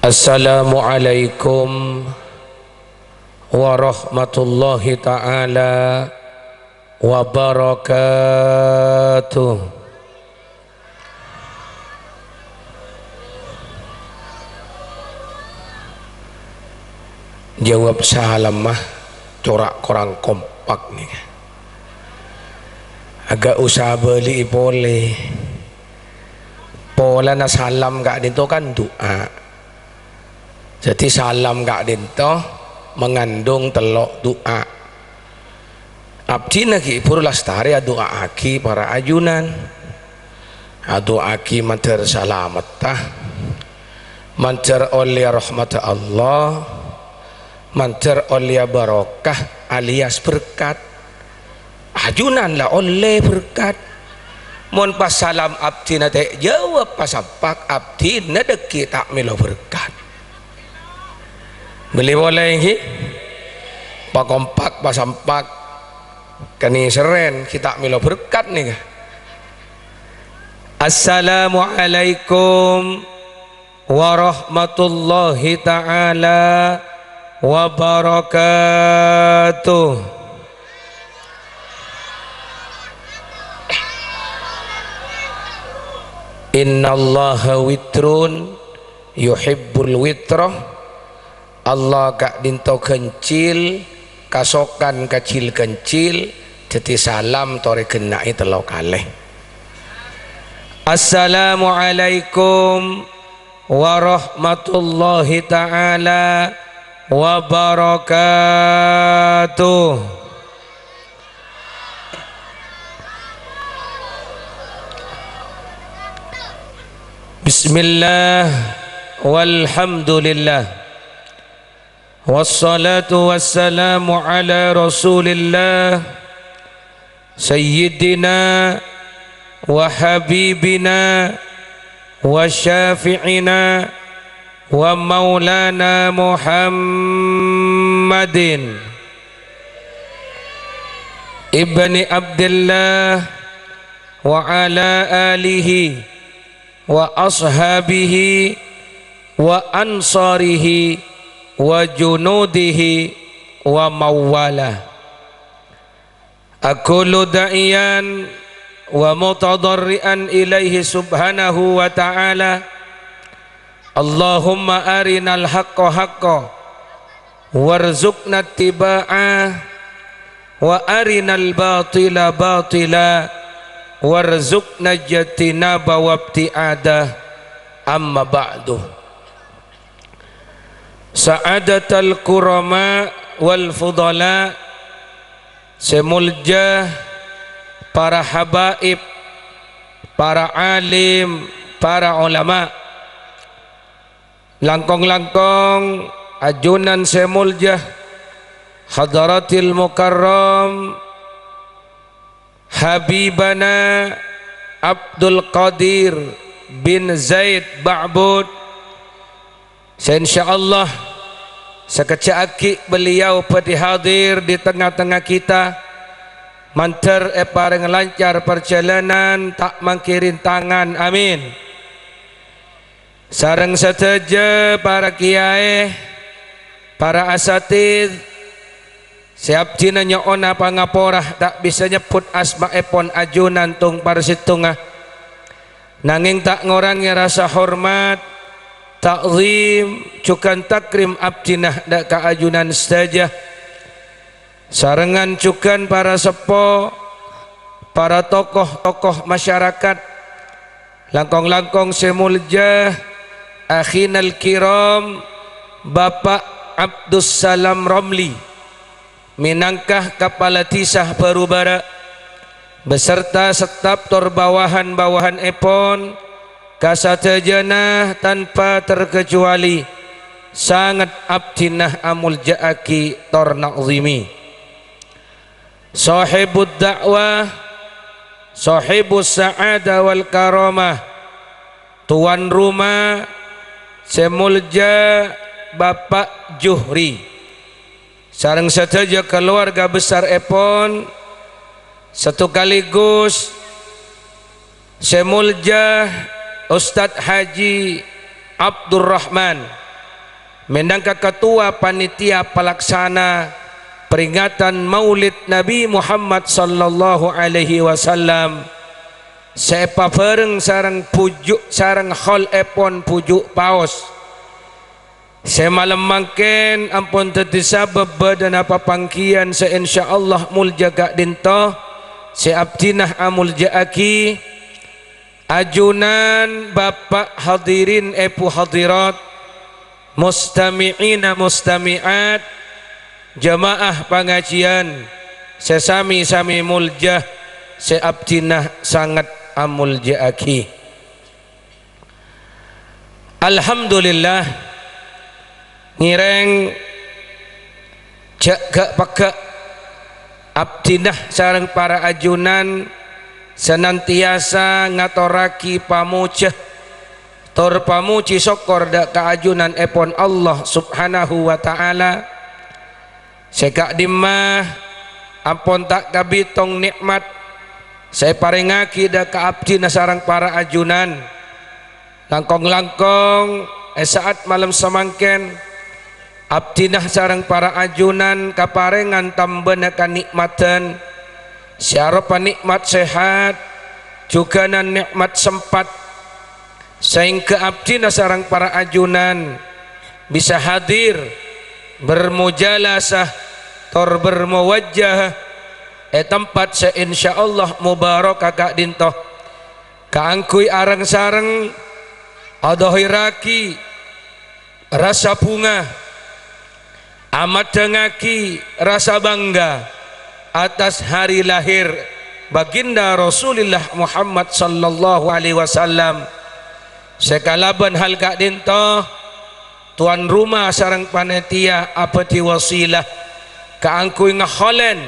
Assalamualaikum warahmatullahi ta'ala wabarakatuh. Jawab salam mah corak korang kompak nih. Agak usah beli boleh. Pola na salam gak dinto kan doa. Jadi salam gak dinto mengandung telok doa. Abdi nagi pur lastari doa aki para ajunan. Doa aki mantar salamat tah. Mantar oleh rahmat Allah. Mantar oleh barokah alias berkat. Ajunan lah oleh berkat. Mon pas salam abdi nate jawab pas sampak abdi nadeki tak milo berkat. Beli boleh ini pak kompak pak sampak kani seren kita milo berkat nih. Assalamualaikum warahmatullahi ta'ala wabarakatuh. Innallaha witrun yuhibbul witrah. Allah gak dinto kencil kasokan kecil kencil jadi salam tore genai telo kaleh. Assalamualaikum warahmatullahi ta'ala wabarakatuh. Bismillah walhamdulillah wassalatu wassalamu ala rasulillah sayyidina wa habibina wa syafi'ina wa maulana Muhammadin ibni Abdullah wa ala alihi wa ashabihi wa ansarihi wa junudihi wa mawala. Aqulu da'iyan wa mutadarrian ilaihi subhanahu wa ta'ala. Allahumma arinal haqqa haqqa warzuqna ittiba'ah wa arinal batila batila warzuqna jatinaba wabti'adah. Amma ba'du. Sa'adatal kurama wal fudala, semulja para habaib, para alim, para ulama, langkong-langkong ajunan semulja hadaratil mukarram habibana Abdul Qadir bin Zaid Ba'bud. Insyaallah sekecak aki beliau pada hadir di tengah-tengah kita. Mantar pareng lancar perjalanan tak mangkirin tangan, amin. Sareng seteja para kiai, para asatid, siap dina nyoona pangaporah tak bisa nyebut asma epon ajunan tung parsitungah. Nanging tak ngorangi rasa hormat, takzim, cukan takrim abdinah dak kaajunan saja. Sarengan cukan para sepo, para tokoh-tokoh masyarakat, langkong-langkong semulja akhinal kiram Bapak Abdus Salam Romli minangkah kepala tisah Barubara beserta setaptor bawahan-bawahan epon kasatajana tanpa terkecuali sangat abdinah amul ja'aki torna'zimi sahibud da'wah sahibus sa'ada wal karamah, tuan rumah semulja Bapak Juhri sareng saja keluarga besar epon satu kaligus semulja Ustadz Haji Abdurrahman mendangka ketua panitia pelaksana peringatan Maulid Nabi Muhammad sallallahu alaihi wasallam. Sepa pereng sarang pujuk sarang khol epon pujuk paus. Semalam mangken ampun teti sabab badan apa pangkian se insyaallah muljaga dinto se abdinah amul jaaki ajunan bapak hadirin epu hadirat mustami'ina mustami'at jamaah pengajian sesami-sami muljah se abdinah sangat amul jaaki. Alhamdulillah ngireng jaga pakai abdinah sareng para ajunan senantiasa ngatoraki pamuceh tor pamuci sokor dak kaajunan epon Allah subhanahu wa ta'ala. Sekak dimah ampun tak kabitong nikmat saya paringaki dak kaabdinah sareng para ajunan langkong-langkong saat malam semangken abdinah sareng para ajunan kaparengan tambena kanikmatan syarapan nikmat sehat juga nan nikmat sempat sehingga abdinah sareng para ajunan bisa hadir bermujalasah tor bermuwajjah tempat se insyaallah mubarak kak dintoh kaangkui arang sareng adohiraki rasa bunga amat dengaki rasa bangga atas hari lahir baginda Rasulullah Muhammad sallallahu alaihi wasallam. Sekalaban hal kak dintoh tuan rumah sarang panitia apati wasilah kaangkui ngakholen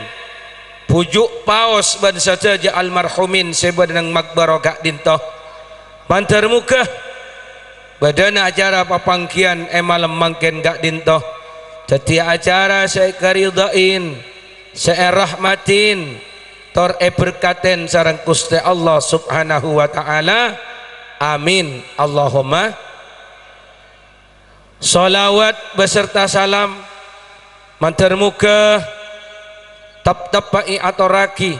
pujuk paus ban saja almarhumin sebadang makbaro kak dintoh bantar muka badana acara papangkian malam mangken kak dintoh setiap acara saya karidain saya rahmatin tor berkaten sarang Gusti Allah subhanahu wa ta'ala. Amin Allahumma. Salawat beserta salam mantar muka tap-tapai atau raki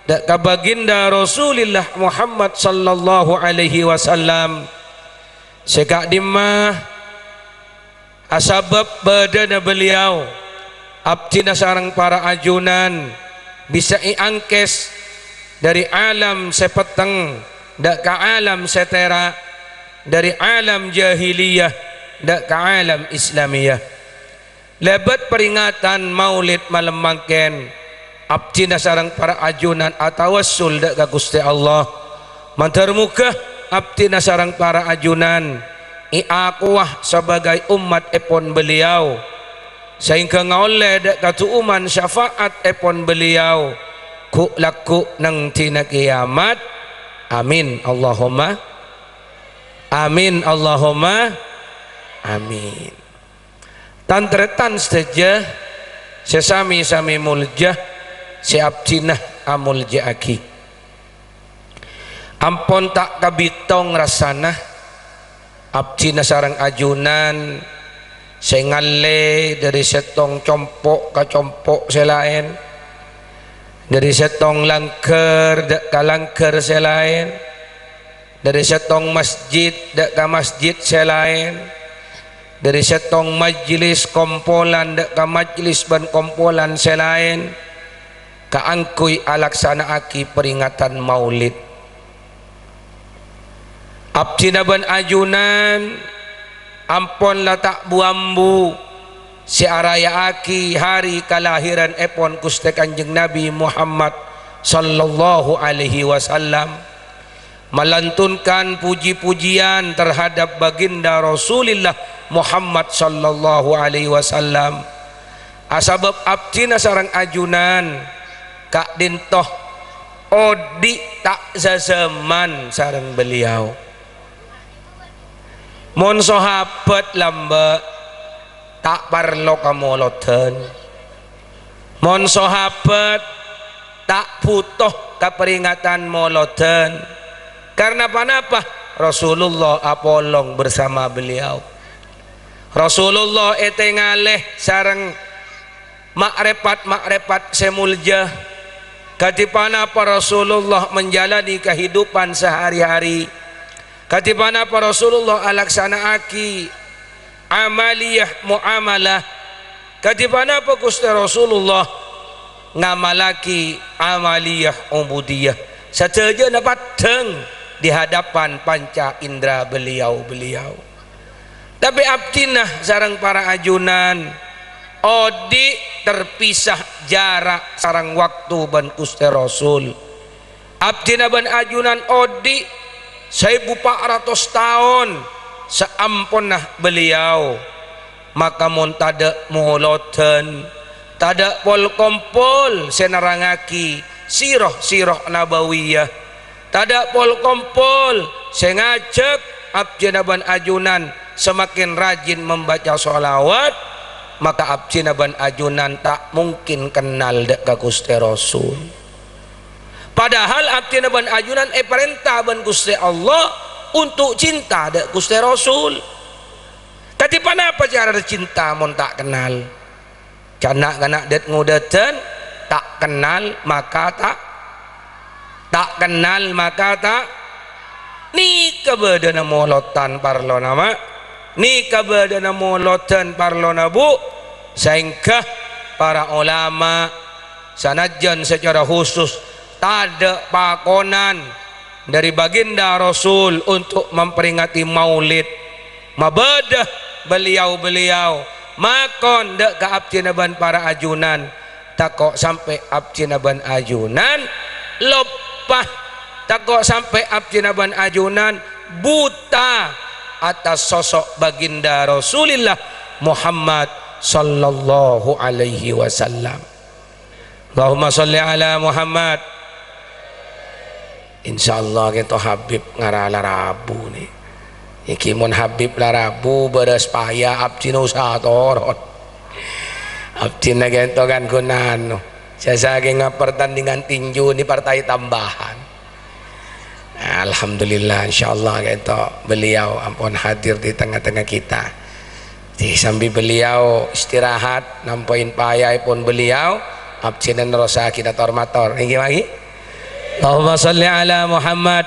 dak kabaginda Rasulullah Muhammad sallallahu alaihi wasallam. Sekak dimah asabab badana beliau abdina sarang para ajunan bisa iangkes dari alam sepeteng dak ka alam setera dari alam jahiliyah dak ka alam islamiyah. Lebat peringatan maulid malam mangken abdina sarang para ajunan atawassul dak ka Gusti Allah mantar muka abdina sarang para ajunan iakuah sebagai umat epon beliau sehingga ngoleh dak katuuman syafaat epon beliau ku laku nang tina kiamat. Amin Allahumma amin Allahumma amin. Tantretan saja sesami-sami muljah si abdinah amul jaaki ampun tak kabitong rasana abdinah sarang ajunan sengale dari setong compok ke compok selain dari setong langker dak ka langker selain dari setong masjid dak ka masjid selain dari setong majlis kompolan dak ka majlis ban kompolan selain kaangkui alaksanaaki peringatan maulid abdina ban ajunan ampon latak buambu si arayaaki hari kelahiran epon Gusti Kanjeng Nabi Muhammad sallallahu alaihi wasallam melantunkan puji-pujian terhadap baginda Rasulullah Muhammad sallallahu alaihi wasallam. Asabab abdina sarang ajunan kak dintoh odi tak zazaman sarang beliau mon sahabat lamba tak parlo kamoloten mon sahabat tak butuh keperingatan moloten karena apa Rasulullah apolong bersama beliau. Rasulullah ngaleh sareng makrepat semulja katipana para Rasulullah menjalani kehidupan sehari-hari, katipana para Rasulullah alaksanaaki amaliyah muamalah, katipana apa Gusti Rasulullah ngamalaki amaliyah ubudiyah sateja pateng di hadapan panca indera beliau. Tapi abdinah sareng para ajunan odi terpisah jarak sarang waktu ban Gusti Rasul. Abdinah ban ajunan odi 1400 tahun seampunah beliau, maka mun tada muloten tada pol kompol senarangaki sirah nabawiyah, tada pol kompol sengajak abdinah ban ajunan semakin rajin membaca sholawat, maka abdina ban ajunan tak mungkin kenal dek ka Gusti Rasul. Padahal abdina ban ajunan perintah ban Gusti Allah untuk cinta dek Gusti Rasul. Tapi apa cara cinta mon tak kenal? Kanak-kanak det ngudeten tak kenal maka tak kenal maka tak ni kebedana molotan parlo nama ni kabadana molotan parlona bu, sehingga para ulama sanajan secara khusus tada pakonan dari baginda Rasul untuk memperingati maulid mabadah beliau makon dek ke abdinaban para ajunan takok sampai abdinaban ajunan lopah, takok sampai abdinaban ajunan buta atas sosok baginda Rasulullah Muhammad sallallahu alaihi wasallam. Allahumma sholli ala Muhammad. Insyaallah kita Habib ngarala Rabu nih. Iki mun Habib la Rabu beres paya abdi usaha torot. Abdi gento kan gunano. Saya pertandingan tinju ini partai tambahan. Alhamdulillah insyaallah kita beliau ampun hadir di tengah-tengah kita. Di sambil beliau istirahat nampoin payah pun beliau absinan rosa kita tormator. Ini lagi. Allahumma sholli ala Muhammad.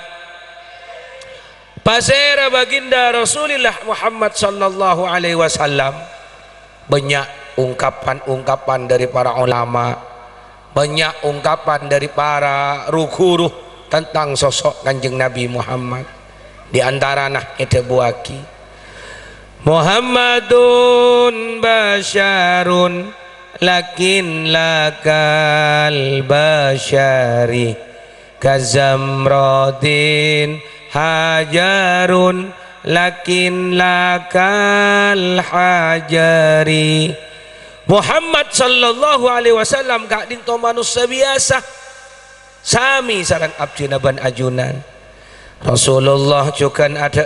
Pasera baginda Rasulullah Muhammad sallallahu alaihi wasallam. Banyak ungkapan-ungkapan dari para ulama, banyak ungkapan dari para ruh-ruh tentang sosok Kanjeng Nabi Muhammad. Di antara nah kita buaki Muhammadun basyarun lakin lakal basyari kazamradin hajarun lakin lakal hajari. Muhammad sallallahu alaihi wasallam gak dinto manusia biasa sami sarang abdina ban ajunan. Rasulullah cukan ada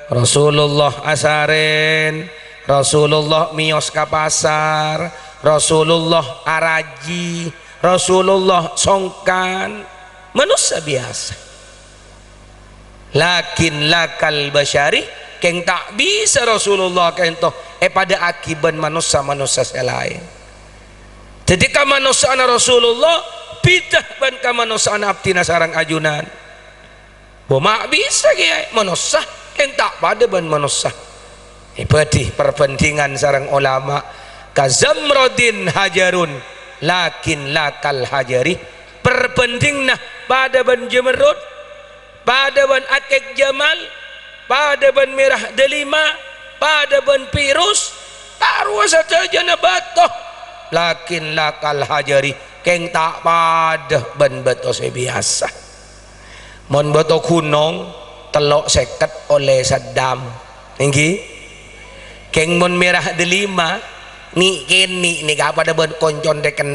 Rasulullah asaren, Rasulullah mios ka pasar, Rasulullah araji, Rasulullah songkan, manusia biasa. Lakin lakal basyari keng tak bisa Rasulullah kento pada akiban manusia selain. Jadi ka manusia Rasulullah bidah ban ka manusia abdina sarang ajunan. Boma bisa kiai manusia keng tak pada ban manusia. Ibadih perbandingan sarang ulama kazamrodin hajarun lakin lakal hajari, perbandingna pada ban jemerut, pada ban akek jamal, pada ban merah delima, pada ban virus taruh saja nabatoh lakin lakal hajari keng tak pada ban bato biasa. Mon bato kunong telok seket oleh Saddam tinggi keng mon merah delima ni kini ni pada ban koncon dekan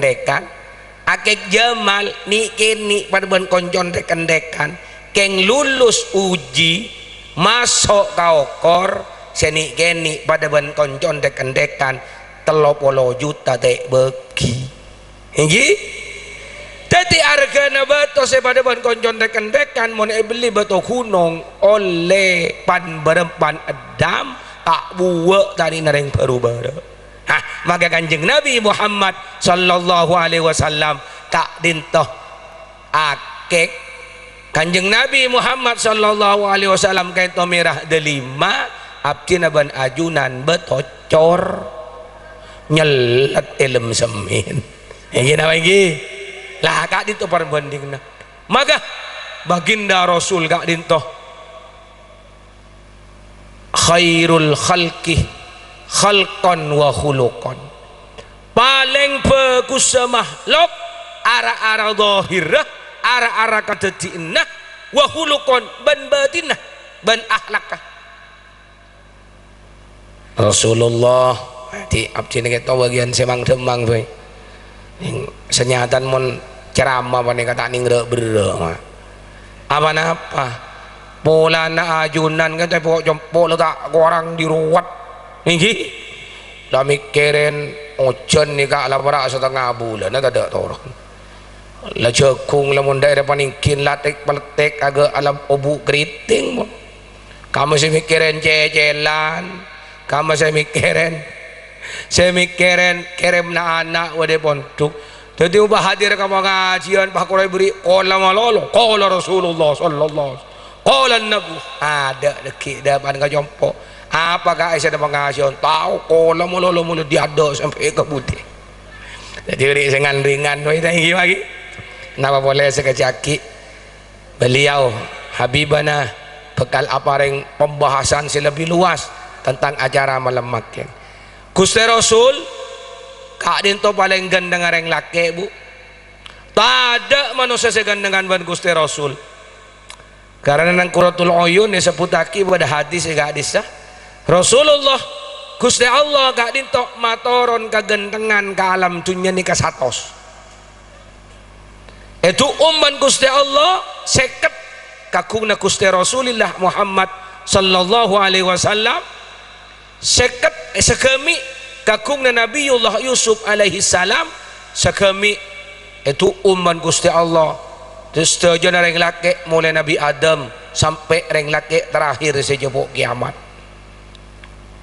akek jamal ni kini pada ban koncon dekan keng lulus uji masuk kaokor seni kini pada ban koncon dekan 30 juta dek beki tinggi. Tadi harga bato pada ban koncon dekan mon beli bato kunong oleh pan berempan Adam kak buak tadi nareng berubah. Maka Kanjeng Nabi Muhammad sallallahu alaihi wasallam kak dintoh akek Kanjeng Nabi Muhammad sallallahu alaihi wasallam kaito merah delima abdina ban ajunan betocor nyelat ilm semin gini lagi lah kak dintoh perbandingna maka baginda Rasul kak dintoh khairul khalqi khalqan wa khuluqan paling bagus makhluk ara-ara zahirah ara-ara kadadi'nah wa khuluqan ban batinah ban akhlakah Rasulullah di abdi kita bagian semang demang boy senyatan mon ceramah panik kata ningra berah apa pola na ajunan kan pokok jempol letak orang diruat ini dah mikirin ojen ni kak lapar setengah bulan nak ada orang lah cekung lah mundai depan ingkin latik peletik agak alam obu keriting kamu saya mikirin cecelan kamu saya mikirin kirim na anak wade pondok jadi ubah hadir kamu ngajian pak kurai beri kola malolo kola Rasulullah sallallahu kola Nabi ada dekik depan kajompo apakah Aisyah ada pengasion tahu kola mulu diadok sampai ke putih jadi ringan itu lagi kenapa boleh sekejaki beliau Habibana bekal apa ring pembahasan lebih luas tentang acara malam makin Gusti Rasul kak dinto paling gandeng areng laki bu tak ada manusia segandengan ban Gusti Rasul karena nang Quratul Uyun disebut aki pada hadis hadisah Rasulullah Gusti Allah gak dintok matoron kagentengan ke alam dunia ni kasatos itu umman Gusti Allah seket kakungna Gusti Rasulullah Muhammad sallallahu alaihi wasallam seket sekemi kakungna Nabiullah Yusuf alaihi salam sekemi itu umman Gusti Allah terus tujuan reng laki mulai Nabi Adam sampai reng laki terakhir sejebok kiamat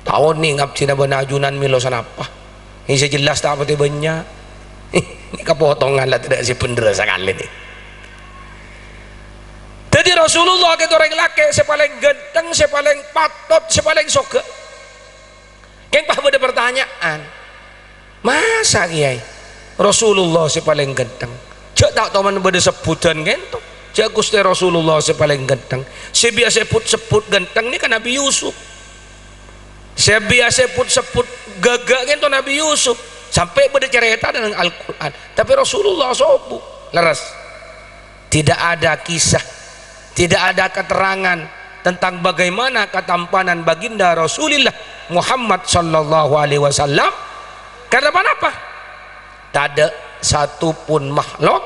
tahun ni ngap cina benajunan milosan apa ini sejelas tak apa banyak ini kepotongan lah tidak si pendera sekali ni jadi Rasulullah kita orang laki sepaling ganteng sepaling patot sepaling soke yang pak ada pertanyaan masa kiai Rasulullah sepaling ganteng cak tak tahu mana ada sebutan gitu cak Gusti Rasulullah sepaling ganteng sebiasa sebut ganteng ni kan Nabi Yusuf saya biasa sebut gagak itu Nabi Yusuf sampai bercerita dengan Al-Quran tapi Rasulullah sobu leres tidak ada kisah tidak ada keterangan tentang bagaimana ketampanan baginda Rasulullah Muhammad sallallahu alaihi wasallam karena apa? Tak ada satupun makhluk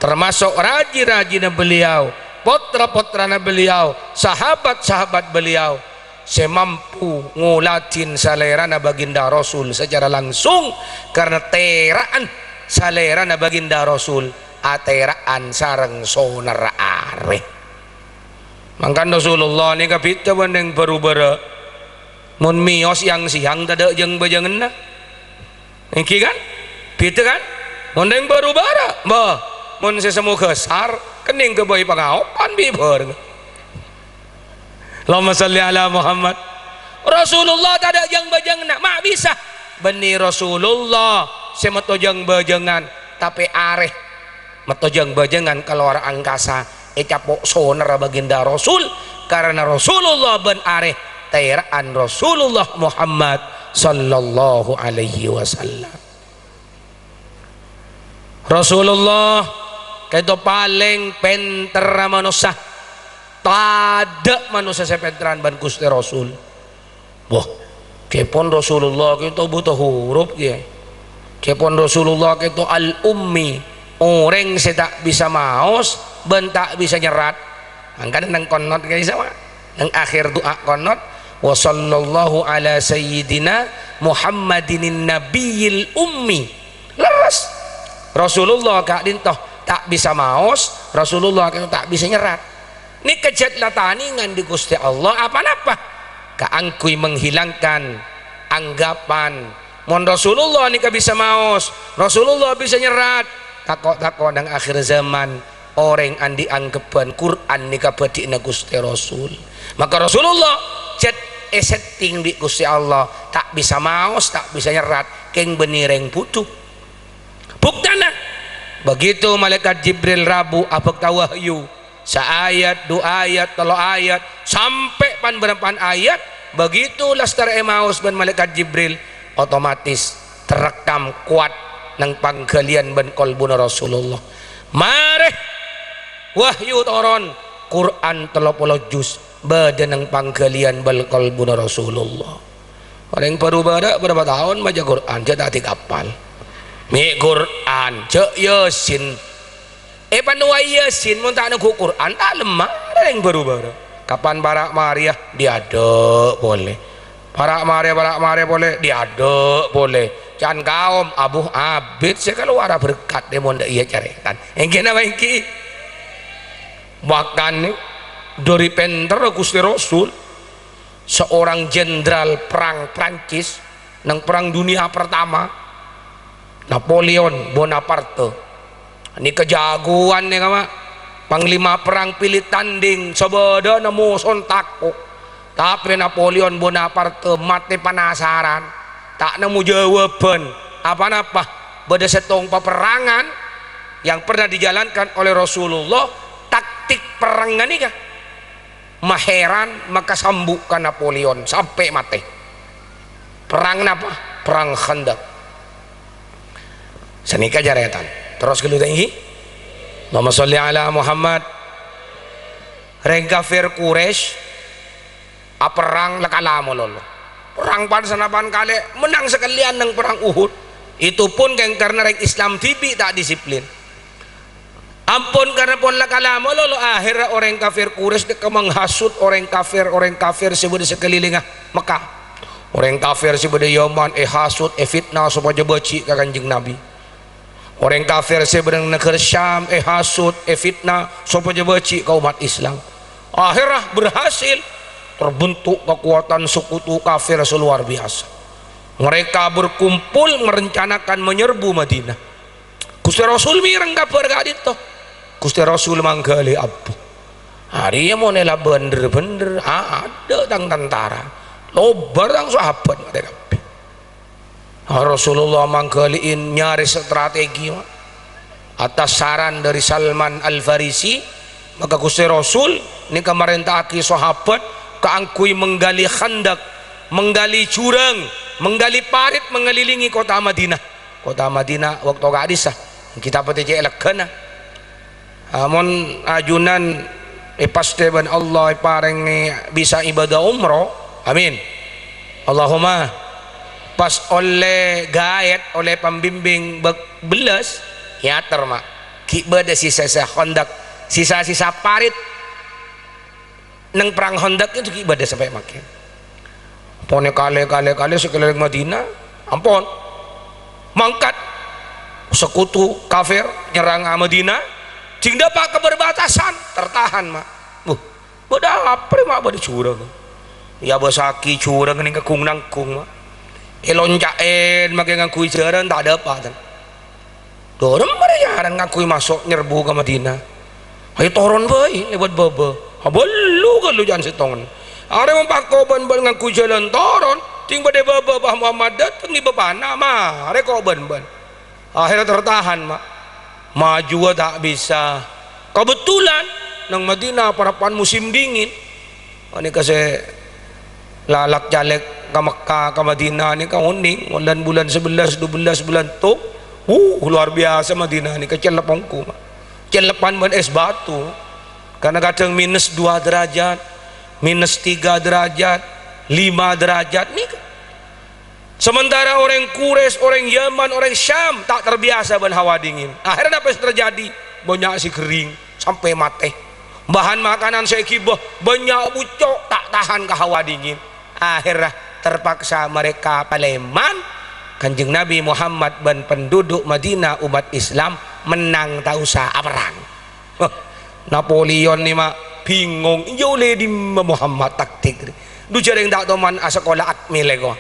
termasuk raji-rajina beliau putra-putrana beliau sahabat-sahabat beliau semampu ngulatin salerana baginda Rasul secara langsung karena teraan salerana baginda Rasul ateraan sareng sonar are mangkan Rasulullah ni kapita bandeng baru-bara mun mios yang siang tada jeng bajangan na iki kan pita kan mondeng baru-bara bah mun sesemu kesar kening ke bayi pangaopan biber Allahumma salli ala Muhammad Rasulullah tak ada yang bajangna mak bisa beni Rasulullah semetojang bajangan tapi areh metojang bajangan keluar angkasa capok sonar baginda Rasul karena Rasulullah ben areh tairaan Rasulullah Muhammad sallallahu alaihi wasallam Rasulullah itu paling penter manusia tak ada manusia sepenteran ban Gusti Rasul wah kepon Rasulullah kita butuh huruf ya kepon Rasulullah kita al-ummi orang saya tak bisa maos ben tak bisa nyerat angkat nang konot guys sama nang akhir doa konot wa sallallahu ala sayyidina Muhammadin nabiyil ummi leres Rasulullah kak dintoh tak bisa maos Rasulullah kita tak bisa nyerat ini kejat lataningan di Gusti Allah apa-apa kaangkui menghilangkan anggapan mon Rasulullah nika bisa maos, Rasulullah bisa nyerat, takok nang akhir zaman orang andi anggapan Quran nika badina Gusti Rasul. Maka Rasulullah setting di Gusti Allah tak bisa maos, tak bisa nyerat, keng benireng butuh. Buktana begitu malaikat Jibril rabu abek wahyu saayat, 2 ayat, 3 ayat sampai pan ayat, begitu lastar Emmaus ben malaikat Jibril otomatis terekam kuat nang panggalian ben kolbuna Rasulullah. Mareh wahyu toron Quran 30 juz badan nang panggalian bal kolbuna Rasulullah. Orang baru berapa tahun baca Quran dia tak kapal mi Quran cek Yasin panuai Yasin mun tak nunggu Quran tak lemah yang baru kapan barak Maria diaduk boleh, barak Maria boleh diaduk boleh, can kaum abuh abid saya kalau ada berkat dia mau ndak iya carikan engke apa engke bahkan nih dari penter Gusti Rasul seorang jenderal perang Prancis nang perang dunia pertama Napoleon Bonaparte ini kejagoan nih kama panglima perang pilih tanding sebeda nemu sontakku, tapi Napoleon Bonaparte mati penasaran tak nemu jawaban apa-apa beda setong peperangan yang pernah dijalankan oleh Rasulullah, taktik perangan ini kah maheran maka sambukkan Napoleon sampai mati. Perang apa? Perang Khandaq. Senika jaretan terus gelut tinggi Allahumma sholli ala Muhammad. Reng kafir Quraisy perang lekalamo lolo perang pansanapan kali menang sekalian nang perang Uhud itu pun karena reng Islam tibi tak disiplin ampun karena pun lekalamo lolo akhirnya orang kafir Quraisy deka menghasut orang kafir sebuah sekeliling Mekah, orang kafir sebuah Yaman hasut fitnah supaya baci ke Kanjeng Nabi. Orang kafir seberang negara Syam hasut fitnah supaya baci ke umat Islam. Akhirnya berhasil terbentuk kekuatan sekutu kafir seluar biasa. Mereka berkumpul merencanakan menyerbu Madinah. Gusti Rasul mireng kabar kadito. Gusti Rasul manggali abu. Hari mau nela bener-bener ada tang tentara. Lobar tang sahabat mereka. Rasulullah manggaliin nyari strategi atas saran dari Salman Al-Farisi, maka Gusti Rasul ini kemerintahki sahabat keangkui menggali khandak, menggali curang, menggali parit mengelilingi kota Madinah. Kota Madinah waktu kadisah kita peti elegan amon ajunan pasti ben Allah pareng bisa ibadah umroh amin Allahumma pas oleh gaet oleh pembimbing belas ya terma kibada sisa-sisa Khandaq sisa-sisa parit nang perang Khandaq itu kibada sampai makin pone kali sekeliling Madinah ampun mangkat sekutu kafir nyerang Madinah jing dapat keberbatasan tertahan mak beda apa mak beda curang ya basaki curang ini kekung nangkung mak eloncain makin ngakui jaran tak ada apa kan dorong mereka ngakui masuk nyerbu ke Madinah ayo turun bayi lewat baba abelu kan lu jangan setongan ada mempako ban ngakui jalan turun ting pada baba bah Muhammad datang di bapana mah ada kok ban akhirnya tertahan mak maju tak bisa kebetulan nang Madinah parapan musim dingin ini kasih lalak jalek ke Mekah ke Madinah ini kan uning bulan 11 12 bulan tuh luar biasa Madinah ini kecelapongku celepan ban es batu karena kadang minus 2 derajat minus 3 derajat 5 derajat nih sementara orang Quraisy orang Yaman orang Syam tak terbiasa ban hawa dingin akhirnya apa yang terjadi banyak si kering sampai mati bahan makanan saya kibah banyak bucok tak tahan ke hawa dingin akhirnya terpaksa mereka paleman Kanjeng Nabi Muhammad dan penduduk Madinah umat Islam menang tak usah perang. Napoleon ni mak bingung jauh di Muhammad taktik du jareng tak toman sekolah akmil ko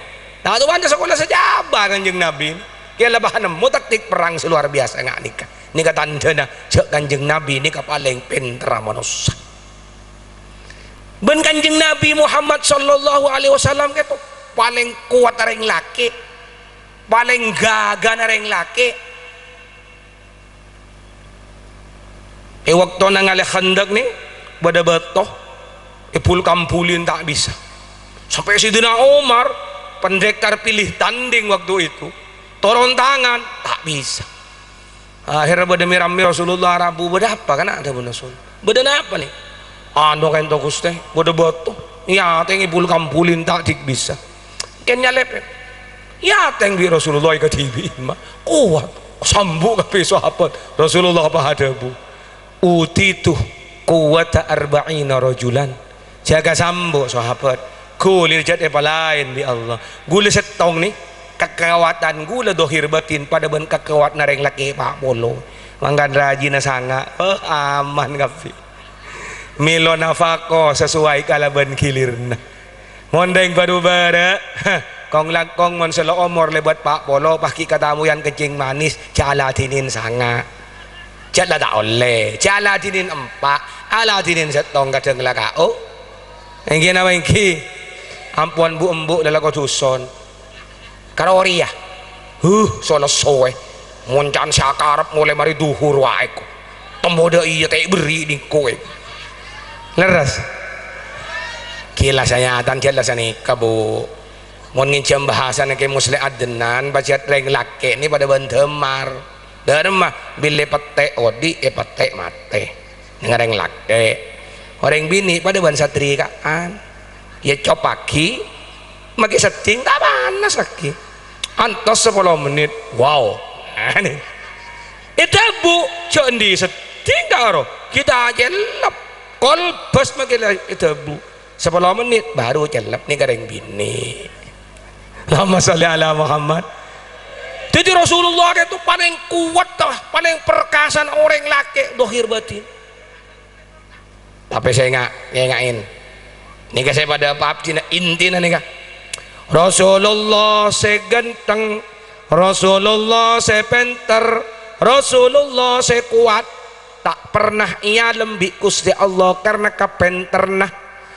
tak toman sekolah sejaba Kanjeng Nabi kaya labahan nemu taktik perang seluar biasa nggak nikah tanda na cek Kanjeng Nabi nikah paling pinter manusia ben Kanjeng Nabi Muhammad sallallahu alaihi wasallam itu paling kuat areng laki paling gagah areng laki waktu nangalih khandak nih pada betoh pul kampulin tak bisa sampai Sidina Umar pendekar pilih tanding waktu itu turun tangan tak bisa akhirnya pada mirami Rasulullah Rabu pada apa kan ada benda sun pada apa nih anu kan tokus teh pada betoh ya tengi pul kampulin tak dik bisa kenya lepet ya tengi Rasulullah ke TV mah kuat sambuk ke sahabat Rasulullah apa ada bu utitu kuwata arba'ina rajulan jaga sambuk sahabat gulir jat lain di Allah gula setong nih kekuatan gula dohir batin pada ben kekuat nareng laki pak polo manggan rajin sanga aman kapi milo nafako sesuai kalaban kilirna mondeng padu bara kong langkong mon selo omor lebat pak polo paki katamu yang kencing manis cala tinin sanga cala tak oleh cala tinin empak ala tinin setong kadang lakao engki nama engki ampuan bu embuk dalam kau duson karoria sono soe moncan sakarep mulai mari duhur wae ku temoda iya teh beri di kowe leres kila sayatan jelas ni kabu mon ngincam bahasan ke musli adenan baca reng laki ni pada bentemar derma bile pete odi pete mate ngareng laki orang bini pada ban satri kaan ya copaki maki setting tak panas lagi antos 10 menit wow ini itu bu cok di setting karo kita jelap kolbas maki itu bu 10 menit baru jelap nih gareng bini lama salli ala Muhammad jadi Rasulullah itu paling kuat paling perkasan orang laki dohir batin tapi saya ngain nika saya pada apa intinya nika Rasulullah seganteng Rasulullah sepenter Rasulullah sekuat tak pernah ia lembik Gusti Allah karena kapenternah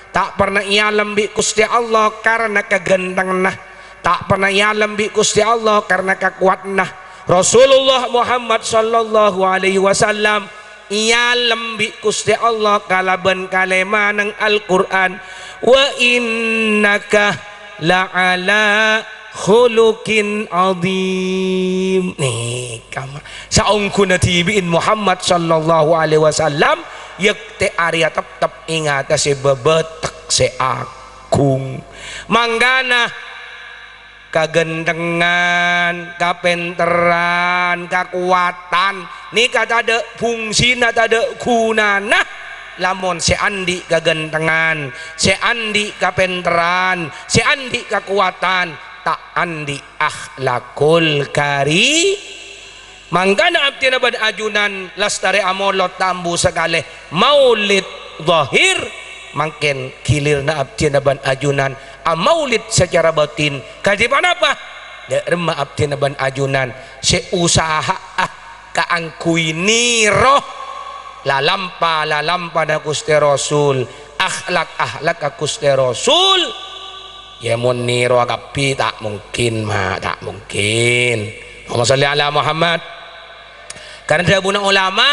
tak pernah ia lembik Gusti Allah karena kegantengna tak pernah ia lembik Gusti Allah karena kekuatna Rasulullah Muhammad sallallahu alaihi wasallam ia lembik Gusti Allah kalaban kalema nang Al-Qur'an wa innaka la'ala khuluqin azim nih kama saungku natibiin Muhammad sallallahu alaihi wasallam yakte area tetap ingat se bebetek se agung manggana kagendengan kapenteran kekuatan nih kata ada fungsi tak ada gunana lamun si andi kagendengan si andi kapenteran si andi kekuatan tak andi akhlakul kari manggana abdi naban ajunan lastari amolot tambu sekali maulid zahir makin kilirna abdi naban ajunan maulid secara batin kajiban apa derma abdi naban ajunan seusaha kaangkui niroh lalampa na Gusti Rasul akhlak ka Gusti Rasul ya mun niro kapi tak mungkin tak mungkin Allahumma sholli ala Muhammad karena dari abuna ulama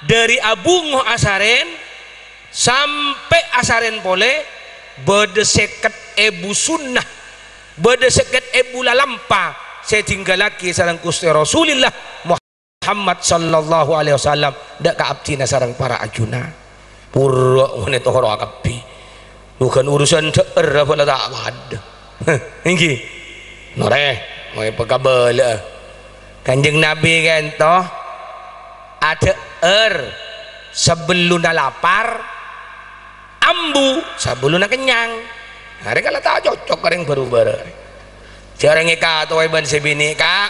dari abungo asaren sampai asaren pole bedeseket ebu sunnah bedeseket ebu lalampa saya tinggal lagi sareng Gusti Rasulillah Muhammad sallallahu alaihi wasallam dak ka abdina sareng para ajuna pura ngene to horo akapi bukan urusan deur apa tak ada engki nore moe pegabel Kanjeng Nabi kan toh ada sebelum lapar ambu sebelum kenyang hari kalau tak cocok kering baru-baru jarang ika tuai ban sebini kak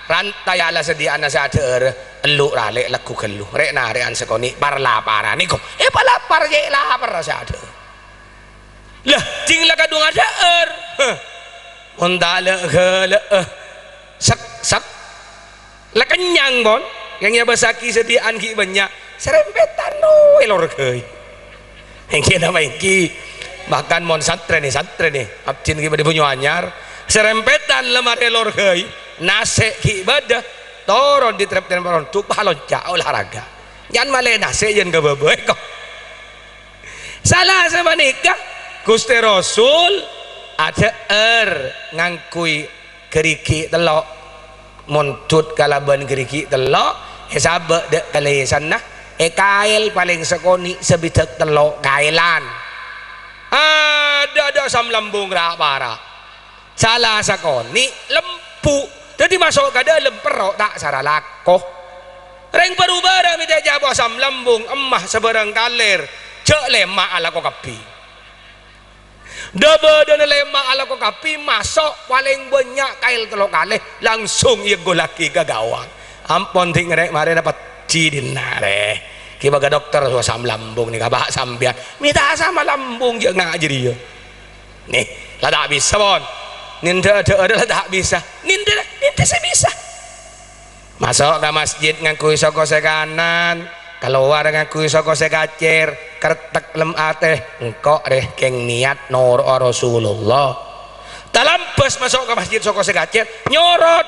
rantai ala sedia anak sadar elu rale lagu gelu rek narean sekoni par laparan niku par je lapar sadar lah cing lah kadung ada mun tak le sak sak lah kenyang bon yang ya basaki sediaan ki banyak serempetan no elor keuy engke nama engki bahkan mon satre nih abcin ki bade bunyo anyar serempetan lemar elor keuy nase ki bade toron di trep temparon tu palon ca olahraga jangan male nase yen gebebe kok salah sama nikah Gusti Rasul ada ngangkui keriki telok montut kalaban keriki telok sabe dek kali sana kail paling sekoni sebitek telok kailan ada sam lambung rapara salah sakoni lempu jadi masuk ke dalam perok tak sara lakoh reng perubara minta jabo sam lambung emah seberang kalir cek lemak ala ko kapi Daba dan lemak ala ko kapi masuk paling banyak kail telok kalih langsung ia golaki ke gawang ampun ting rek mari dapat cidin nare kibaga dokter so sam lambung ni kabah sambian minta sama lambung je ngaji dia nih lah tak bisa bon ninda ada tak bisa ninda saya bisa masuk ke masjid ngangkui soko sekanan keluar ngangkui soko sekacir kertek lem ateh engkau deh keng niat nur Rasulullah talampes masuk ke masjid soko sekacir nyorot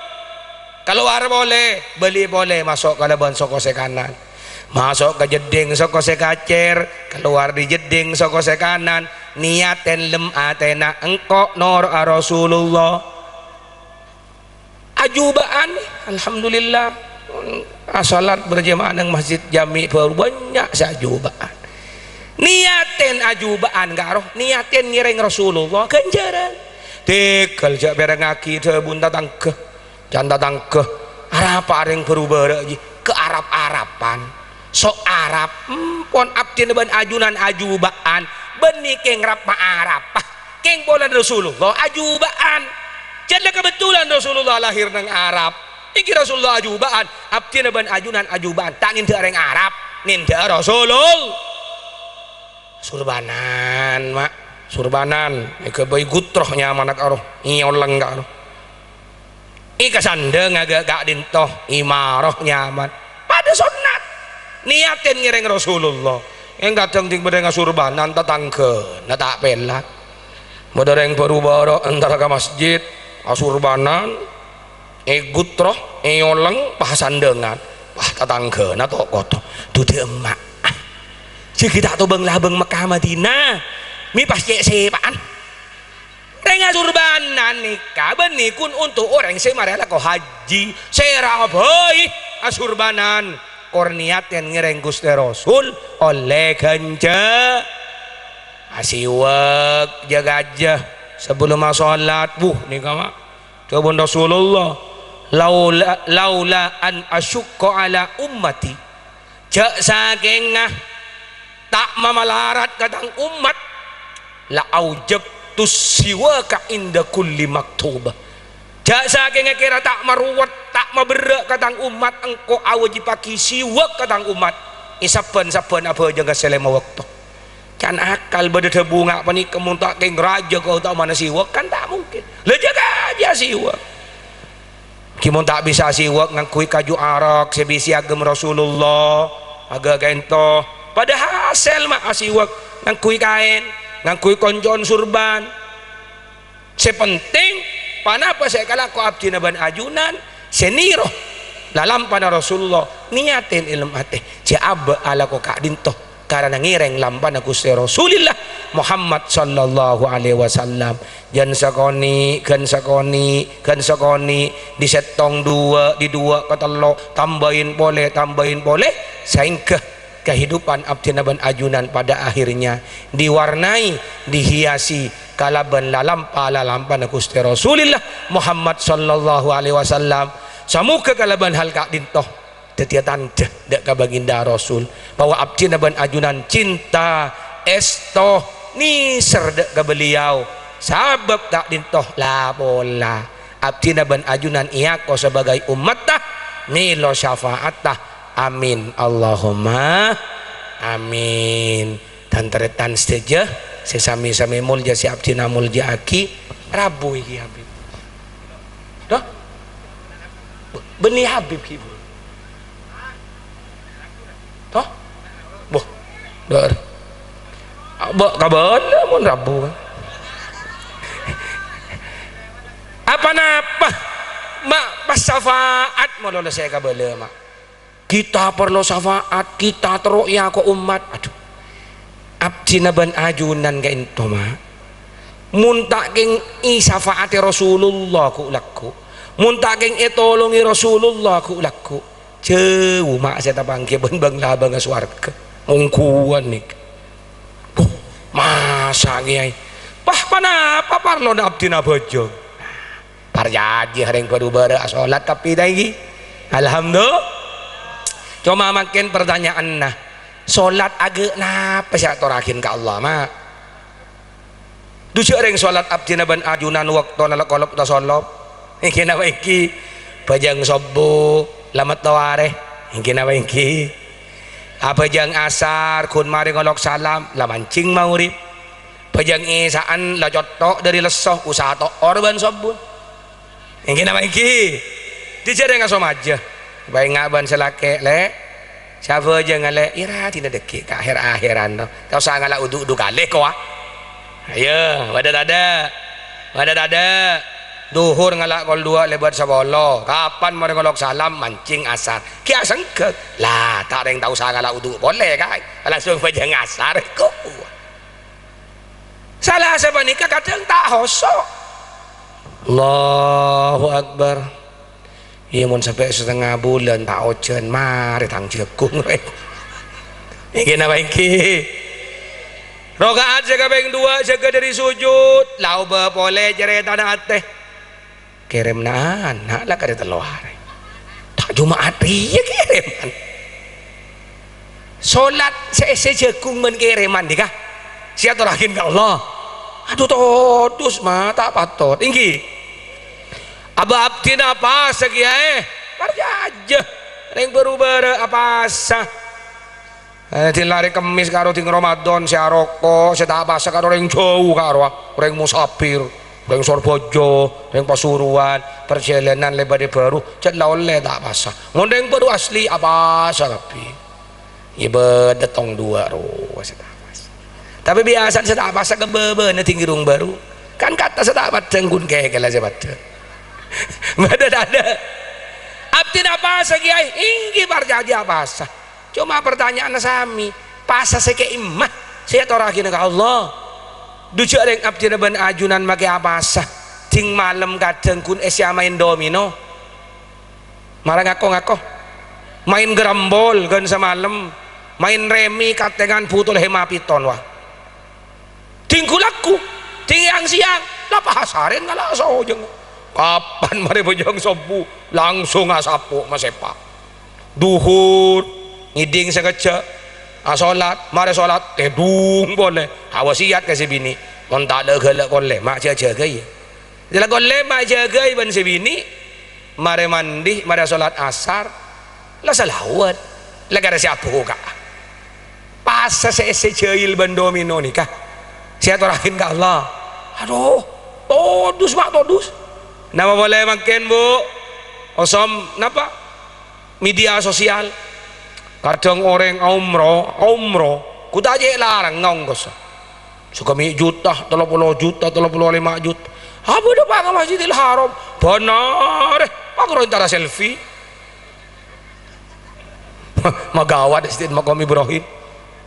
keluar boleh beli boleh masuk ke leban soko sekanan masuk ke jeding soko sekacir keluar di jeding soko sekanan niaten lem atena engkau nur Rasulullah ajubaan alhamdulillah salat berjamaah nang masjid jami banyak sajubaan niaten ajubaan garoh niaten ngireng Rasulullah ganjaran tekel jak bereng aki te bunta tangke janda tangke arab areng berubah ke Arab-Araban sok Arab pon abdi ban ajunan ajubaan benih keng rap ma Arab keng bolan Rasulullah ajubaan jadi kebetulan Rasulullah lahir nang Arab iki Rasulullah ajubaan abdi ban ajunan ajubaan tak ninda areng Arab ninda Rasulullah surbanan mak surbanan ke bayi gutroh nyaman nak aroh ioleng gak aroh ika sandeng agak gak dintoh imaroh nyaman pada sunat niatin ngireng Rasulullah yang kadang ting pada surbanan tatangke na tak pelat modereng baru-baru antara ke masjid asurbanan gutroh ioleng pasandengan wah tatangke na tok kotor tu de emak si kita tu beng labeng Mekah Madinah mi pas cek sepaan tengah surbanan nikah benikun untuk orang semarela ko haji serabai asurbanan korniat yang ngereng Gusti Rasul oleh ganja asiwak jaga aja sebelum sholat nikah mak kebun Rasulullah laula an asyukka ala ummati jak sakengah tak mamalarat kadang umat la aujab tusiwaka inda kulli maktubah jak saking kira tak maruwat tak maberak kadang umat engkau awajibaki siwak kadang umat isapan apa jaga selama waktu kan akal beda bunga panik kemun tak keng raja kau tak mana siwak kan tak mungkin le jaga aja siwak kimun tak bisa siwak ngakui kaju arak sebisi agam Rasulullah agak gento pada hasil mak asiwak ngangkui kain ngangkui konjon surban sepenting panapa saya kala ko abdi ban ajunan seniroh dalam pada Rasulullah niatin ilmu hati ciaba ala ko kak dintoh karena ngireng lampan Gusti Rasulillah Muhammad sallallahu alaihi wasallam jan sakoni kan sakoni disetong dua di dua ketelo tambahin boleh sehingga kehidupan abdi ban ajunan pada akhirnya diwarnai dihiasi kalaban lalampan Gusti Rasulillah Muhammad sallallahu alaihi wasallam samuka kalaban hal kak dintoh tetia tanda dak ka baginda Rasul bahwa abdi ban ajunan cinta esto niser dak ka beliau sabab kak dintoh la bola abdi ban ajunan iya ko sebagai umatah milo syafaatah amin Allahumma amin dan teretan saja sesami-sami mulja si abdina mulja aki Rabu iki Habib dah benih Habib ibu toh boh dar kabar mun Rabu kan apa napa mak pas syafaat mau saya kabele mak kita perlu syafaat kita teruk ya ke umat aduh abdina ban ajunan ka ento mak mun tak king i syafaati Rasulullah ku laku mun tak king etolongi Rasulullah ku laku jauh mak saya tabangke ben bang labang swarga ngkuan nik masa kiai pah panapa parlo abdina bojo parjaji hareng baru bara salat tapi lagi alhamdulillah cuma makin pertanyaan nah salat agak napa sih torakin ke Allah mak dusi orang salat abdina ban ajunan waktu nalak kolop ta solop iki napa iki bajang sobo lamat taware iki napa iki apa jang asar kun mari ngolok salam la mancing maurib bajang isaan la cotok dari lesoh usaha to orban sobun iki napa iki dijere ngaso aja bae ngaban selake le siapa aja ngale ira tina deki ka akhir-akhiran to kau usah ngala uduk kali kau ayo ada duhur ngalak kol dua lebat sabolo kapan mau ngolok salam mancing asar kia sengkek lah tak ada yang tahu saya ngalak uduk boleh kan langsung baca ngasar kok salah siapa nikah kadang tak hosok Allahu Akbar iya mun sampai setengah bulan tak ojen mari tang jekung iki napa iki rokaat jaga beng dua jaga dari sujud lau boleh jereta teh kirim na anak lah kada teluar tak Jumaat iya kiriman solat sejekung men kiriman dikah siapa terakhir ke Allah aduh todus mah tak patut tinggi aba abdin apa sekiai parjaja yang berubah apa sah dilari kemis karo ting Ramadan si rokok si tak basa karo yang jauh karo orang musafir orang Sorbojo orang Pasuruan perjalanan lebar baru cek oleh tak basa ngondeng baru asli apa sah tapi iba detong dua roh tapi biasa si tak basa kebebe nanti girung baru kan kata si tak baca nggun kekela si baca ada abdin apa sekiai inggi parjaji apa sah cuma pertanyaan sami pasah seke imah saya torakin ke Allah dujuk yang abdin ban ajunan make apa sah ting malam kadang kun esya main domino marah ngako main gerambol kan semalam main remi katengan putul hemapiton wah tingkulaku ting yang siang lapa hasarin ngalah sojeng kapan mari bojong sobu langsung asapu masepak duhur ngiding sekeja salat mari salat tedung boleh hawasiat kasih bini mon tak ada galak boleh mak jaga ya jala boleh mak jaga ban sebini mari mandi mari salat asar la salawat la kada siapa kak pas sejail ban domino nikah saya terakhir ke Allah aduh todus mak todus nama boleh makin bu osom napa media sosial kadang orang umroh kuda aja larang ngongkos suka juta 30 juta 35 juta apa udah pak Masjidil Haram benar pak rontara selfie magawat di makam Ibrahim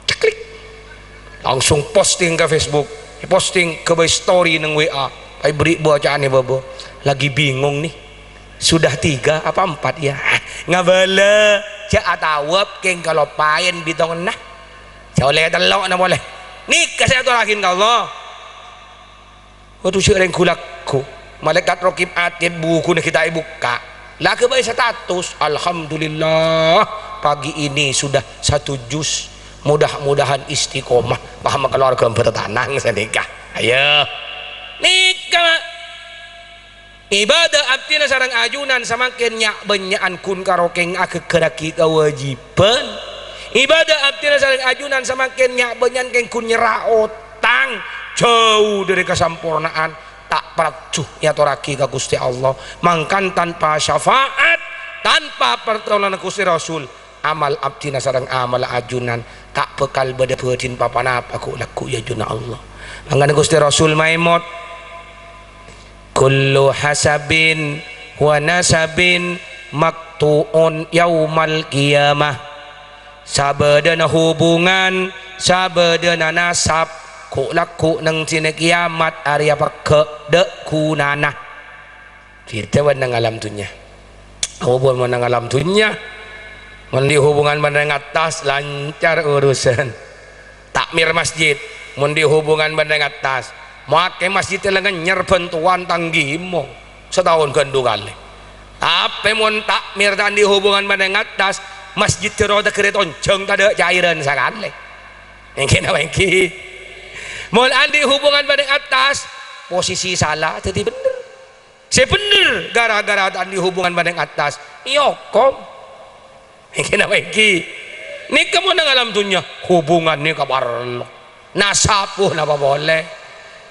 klik langsung posting ke Facebook posting ke story neng WA ay beri bacaan nih bobo lagi bingung nih sudah 3 apa 4 ya ngabala cak atawab keng kalau payen bitong nah boleh telok na boleh nikah saya tolakin ke Allah waktu si orang kulakku malaikat rokib atib buku kita buka lah kebaik status alhamdulillah pagi ini sudah 1 juz mudah-mudahan istiqomah paham keluarga bertanang saya nikah ayo nikah ibadah abdina sarang ajunan samakin nyak benyaan kun karokeng ake keraki kewajiban ibadah abdina sarang ajunan samakin nyak benyan keng kun nyerah otang kurang jauh dari kesempurnaan tak pracuh ya toraki ka Gusti Allah mangkan tanpa syafaat tanpa pertolongan Gusti Rasul amal abdina sareng amal ajunan tak bekal beda pedin papan apa ku laku ya juna Allah mangkan Gusti Rasul maimot kullu hasabin wa nasabin maktuun yaumal qiyamah sabadana hubungan sabadana nasab ku laku nang tina kiamat ari apa ke de kunana kita menang alam dunia hubungan menang alam dunia mendi hubungan menang atas lancar urusan takmir masjid mendi hubungan menang atas make masjid lengan nyerben tuan tanggimo setahun gandu kali tapi mun takmir dan di hubungan menang atas masjid teroda kereton jeng tada cairan sakale engke na engke mun andi hubungan menang atas posisi salah jadi bener saya bener gara-gara andi hubungan menang atas iyokom engke na engke ni kamu nang alam dunia hubungan ni kabar nasapuh napa boleh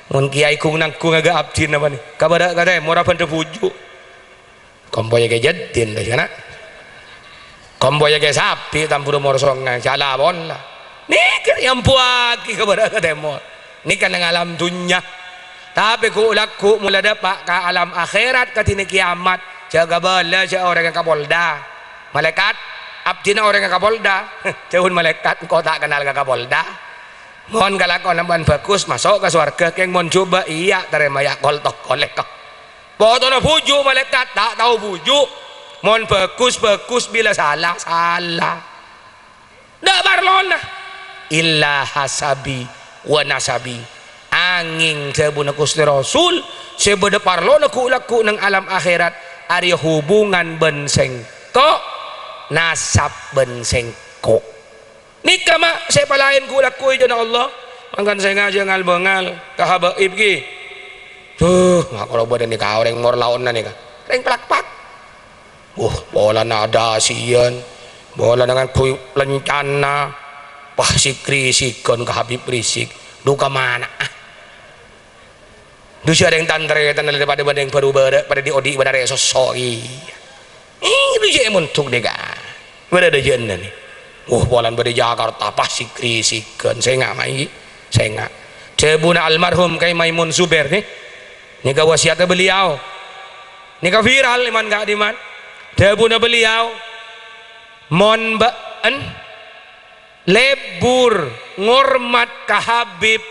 mun kiai kung nang kung aga abdi napa ni kabada kada mora pande puju komboya ke jadin dah kana komboya ke sapi tampuru mor songa jala bola ni kan yang puaki kabada kada mor ni kan nang alam dunya tapi ku laku mula dapat ka alam akhirat katine kiamat jaga bala ja orang yang kapolda malaikat abdina orang yang kapolda jauh malaikat kau tak kenal ka kapolda mohon kalakon namban bagus masuk ke surga keng mon coba iya terima ya koltok kolek kok botono bujuk malaikat tak tahu bujuk mon bagus bila salah ndak barlona illa hasabi wa nasabi angin sebuna Gusti Rasul sebeda parlona ku laku nang alam akhirat ari hubungan benseng to nasab benseng ko nikah mak saya palain ku laku itu na Allah mangkan saya ngaji ngal bengal kahabaib ki tuh mak kalau badan nikah orang mor laon na nikah reng pelak-pak bola nada sian bola dengan ku lencana pah sikri sikon kahabib risik duka mana dusi ada yang tantre tanah daripada badeng baru pada di odi pada rek sosoi itu je muntuk dega pada ada jenna ni bolan pada Jakarta pasti krisikan saya nggak mai saya nggak cebuna almarhum kai Maimun Zubair nih nikah wasiatnya beliau nikah viral iman nggak diman cebuna beliau mon baan lebur ngormat ka Habib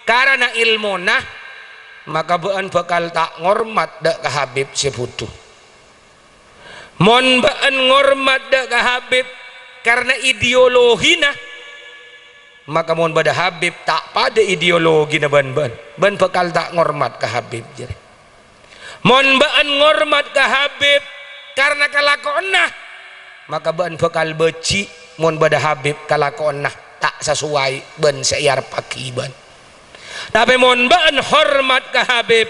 karena ilmunah maka baan bakal tak ngormat dak ka Habib sebutuh mon baan ngormat dak ka Habib karena ideologi nah maka mohon pada Habib tak pada ideologi na ban bekal tak ngormat ke Habib jadi mohon baan ngormat ke Habib karena kalakon nah maka ban bekal beci mohon pada Habib kalakon nah tak sesuai ban seiar pakiban tapi mohon baan hormat ke Habib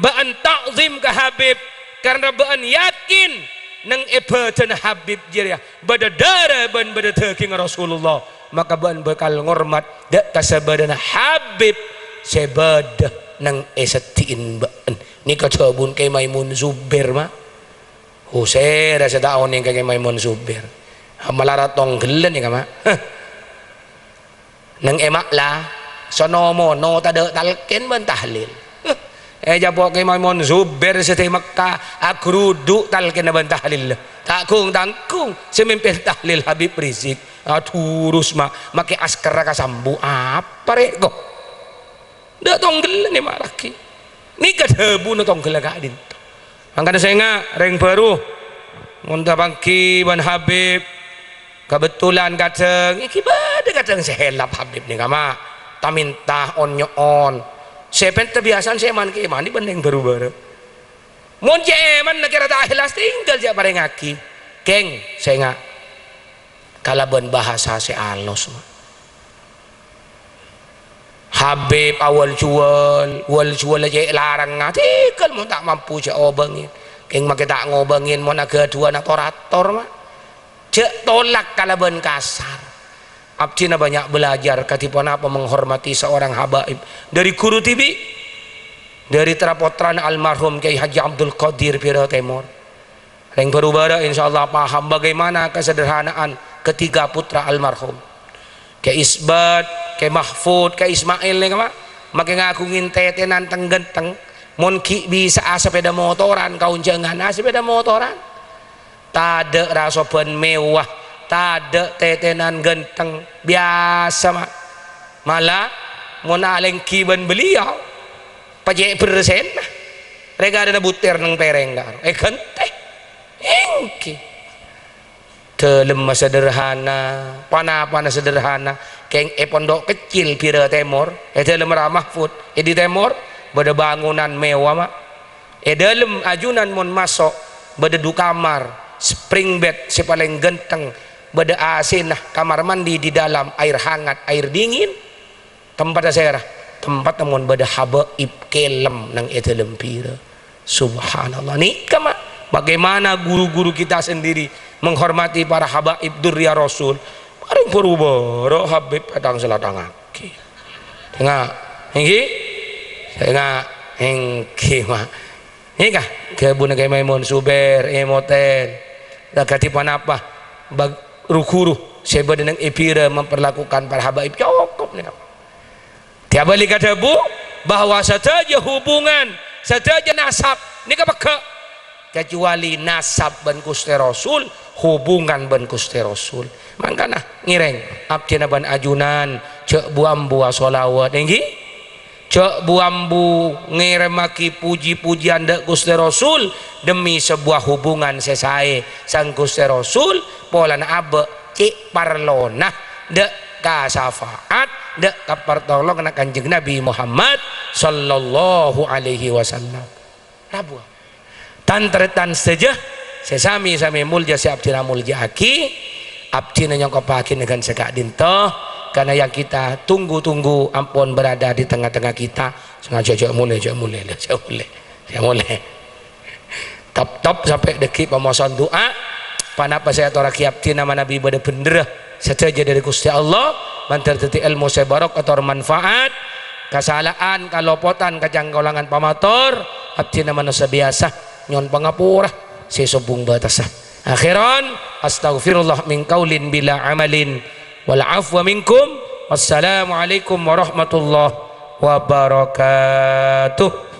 baan takzim ke Habib karena baan yakin nang ebatan Habib jiria bada darah ban bada teuking Rasulullah maka ban bakal ngormat dak kasabadana Habib sebada nang esetiin ban ni kacabun kay Maimun Zubair mah saya rasa tahu nih kay Maimun Zubair malara tonggelan ya mah nang emak lah sonomo no tada talken ban tahlil jabok kay Maimun Zubair sa Mekah akrudu talken na ban tahlil tak kung tangkung semimpin tahlil Habib Rizik turus mah make askar ka sambu apa rek kok dak tonggel ni malaki ni kadebu no tonggel ka adin angkana saya nga reng baru munta bangki ban Habib kebetulan kadang iki bade kadang sehelap Habib ni kama taminta on sepen terbiasaan saya man ke mandi bandeng baru-baru mun jeman nak kira tak ikhlas tinggal je bareng aki keng saya nggak kalaban bahasa saya alos Habib awal jual aja larang ngati kalau mau tak mampu je obengin keng mak tak ngobengin mau nak kedua nak torator mah cek tolak kalaban kasar abcina banyak belajar katipan apa menghormati seorang habaib dari guru TV, dari terapotran almarhum Kiai Haji Abdul Qadir Piro Timur. Yang baru-baru insyaallah paham bagaimana kesederhanaan ketiga putra almarhum Kiai Isbat, Kiai Mahfud, Kiai Ismail nih kama makin ngaku ngintetenan tenggenteng mon ki bisa sepeda motoran kau jangan sepeda motoran tada rasa ben mewah tada tetenan genteng biasa mak malah mon aleng kiban beliau pajek persen rega ada butir nang tereng dar kente engki telem sederhana pana-pana sederhana keng pondok kecil Pira Timur dalam Mahfud di Timur beda bangunan mewah mak dalam ajunan mon masuk beda du kamar spring bed si paling genteng beda AC nah kamar mandi di dalam air hangat air dingin tempat saya tempat temun beda habaib kelem nang dalam Pira subhanallah nih kama bagaimana guru-guru kita sendiri menghormati para habaib durya Rasul paling perubah habib padang selatang aki tengah ini tengah engki mah ini kah kebun Kiai Maimun Suber emoten dah katipan apa rukuru sebab dengan Pira memperlakukan para habaib cukup nih tiap balik kata bu bahwa saja hubungan saja nasab ini kepeka kecuali nasab ban Gusti Rasul hubungan ban Gusti Rasul mangkana ngireng abdina ban ajunan cek buambu solawat enggi cek buambu ngiremaki puji-pujian dek Gusti Rasul demi sebuah hubungan sesae sang Gusti Rasul pola na abe cik parlona dek kasafaat dek kapartolong na Kanjeng Nabi Muhammad sallallahu alaihi wasallam rabu tantretan saja sesami-sami mulja si abdina mulja aki abdina yang kopakin dengan segak dintoh karena yang kita tunggu-tunggu ampun berada di tengah-tengah kita sengaja jauh mulai top sampai dekik pemohon doa panapa saya toraki abdina nama Nabi pada bener sejajar dari Gusti Allah mantar teti ilmu sebarok atau manfaat kesalahan kalopotan kejangkolangan pamator abdina manusia biasa nyon pangapura sesobung batasah akhiran astaghfirullah min qaulin bila amalin wal afwa minkum wassalamualaikum warahmatullahi wabarakatuh.